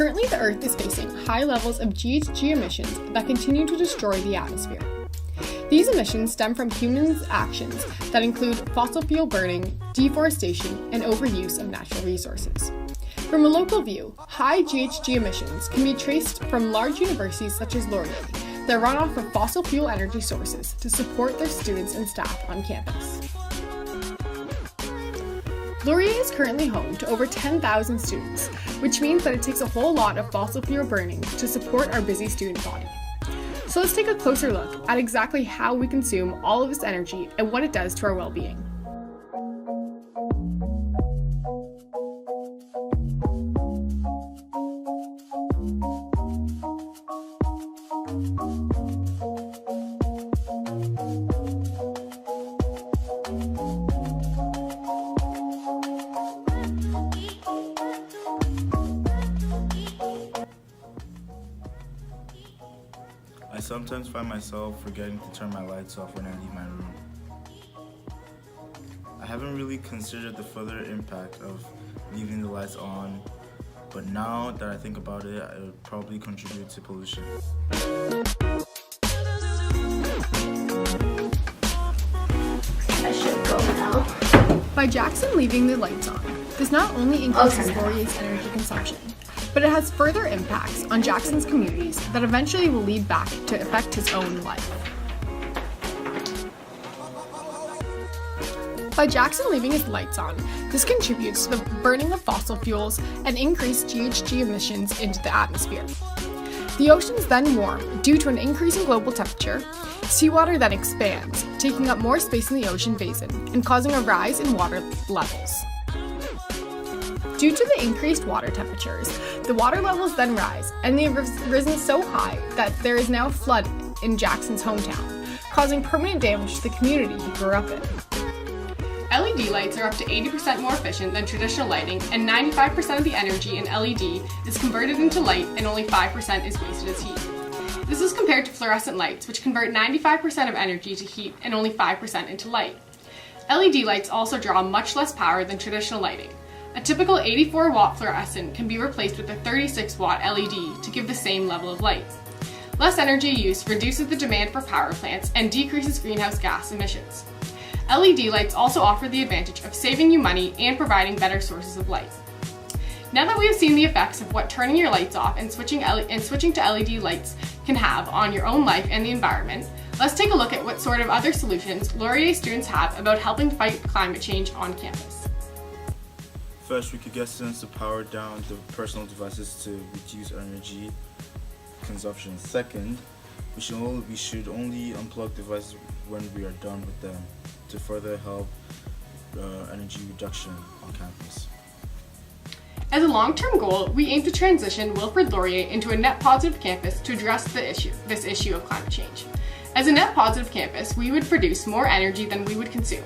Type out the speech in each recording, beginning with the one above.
Currently, the Earth is facing high levels of GHG emissions that continue to destroy the atmosphere. These emissions stem from humans' actions that include fossil fuel burning, deforestation, and overuse of natural resources. From a local view, high GHG emissions can be traced from large universities such as Laurier that run off of fossil fuel energy sources to support their students and staff on campus. Laurier is currently home to over 10,000 students, which means that it takes a whole lot of fossil fuel burning to support our busy student body. So let's take a closer look at exactly how we consume all of this energy and what it does to our well-being. I sometimes find myself forgetting to turn my lights off when I leave my room. I haven't really considered the further impact of leaving the lights on, but now that I think about it, it would probably contribute to pollution. I should go now. By Jackson leaving the lights on, this not only increases Laurier's energy consumption, but it has further impacts on Jackson's communities that eventually will lead back to affect his own life. By Jackson leaving his lights on, this contributes to the burning of fossil fuels and increased GHG emissions into the atmosphere. The oceans then warm due to an increase in global temperature. Seawater then expands, taking up more space in the ocean basin and causing a rise in water levels. Due to the increased water temperatures, the water levels then rise, and they have risen so high that there is now a flood in Jackson's hometown, causing permanent damage to the community he grew up in. LED lights are up to 80% more efficient than traditional lighting, and 95% of the energy in LED is converted into light and only 5% is wasted as heat. This is compared to fluorescent lights, which convert 95% of energy to heat and only 5% into light. LED lights also draw much less power than traditional lighting. A typical 84-watt fluorescent can be replaced with a 36-watt LED to give the same level of light. Less energy use reduces the demand for power plants and decreases greenhouse gas emissions. LED lights also offer the advantage of saving you money and providing better sources of light. Now that we have seen the effects of what turning your lights off and switching to LED lights can have on your own life and the environment, let's take a look at what sort of other solutions Laurier students have about helping fight climate change on campus. First, we could get students to power down the personal devices to reduce energy consumption. Second, we should only unplug devices when we are done with them to further help energy reduction on campus. As a long-term goal, we aim to transition Wilfrid Laurier into a net positive campus to address this issue of climate change. As a net positive campus, we would produce more energy than we would consume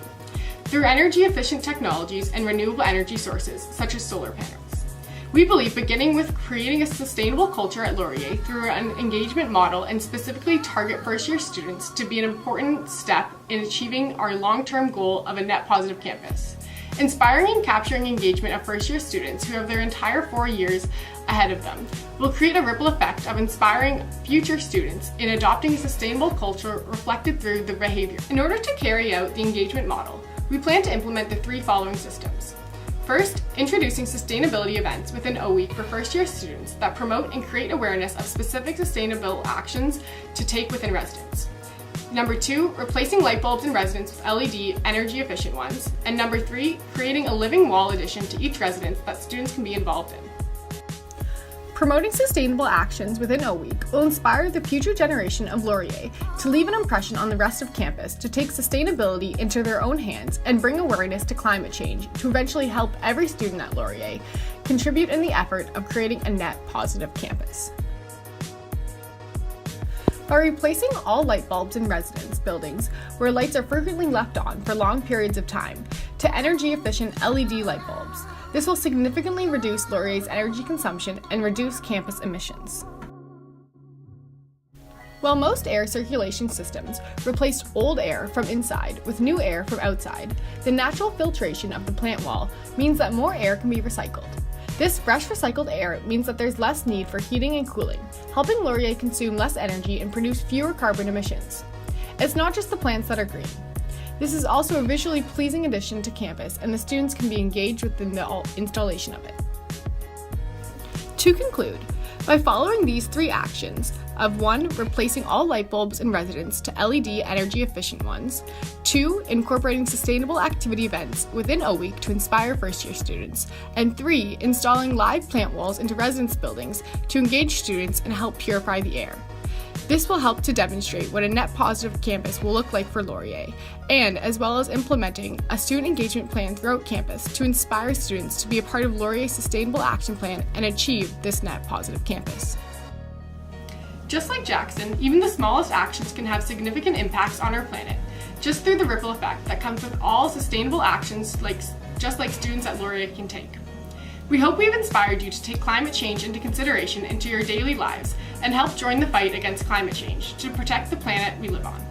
through energy-efficient technologies and renewable energy sources, such as solar panels. We believe beginning with creating a sustainable culture at Laurier through an engagement model and specifically target first-year students to be an important step in achieving our long-term goal of a net positive campus. Inspiring and capturing engagement of first-year students who have their entire 4 years ahead of them will create a ripple effect of inspiring future students in adopting a sustainable culture reflected through the behavior. In order to carry out the engagement model, we plan to implement the 3 following systems. First, introducing sustainability events within a week for first-year students that promote and create awareness of specific sustainable actions to take within residents. Number 2, replacing light bulbs in residence with LED energy-efficient ones. And number 3, creating a living wall addition to each residence that students can be involved in. Promoting sustainable actions within O Week will inspire the future generation of Laurier to leave an impression on the rest of campus to take sustainability into their own hands and bring awareness to climate change to eventually help every student at Laurier contribute in the effort of creating a net positive campus. By replacing all light bulbs in residence buildings where lights are frequently left on for long periods of time to energy-efficient LED light bulbs, this will significantly reduce Laurier's energy consumption and reduce campus emissions. While most air circulation systems replaced old air from inside with new air from outside, the natural filtration of the plant wall means that more air can be recycled. This fresh recycled air means that there's less need for heating and cooling, helping Laurier consume less energy and produce fewer carbon emissions. It's not just the plants that are green. This is also a visually pleasing addition to campus, and the students can be engaged within the installation of it. To conclude, by following these 3 actions of 1. Replacing all light bulbs in residence to LED energy efficient ones, 2. Incorporating sustainable activity events within O Week to inspire first-year students, and 3. Installing live plant walls into residence buildings to engage students and help purify the air. This will help to demonstrate what a net positive campus will look like for Laurier, and as well as implementing a student engagement plan throughout campus to inspire students to be a part of Laurier's Sustainable Action Plan and achieve this net positive campus. Just like Jackson, even the smallest actions can have significant impacts on our planet, just through the ripple effect that comes with all sustainable actions just like students at Laurier can take. We hope we've inspired you to take climate change into consideration into your daily lives and help join the fight against climate change to protect the planet we live on.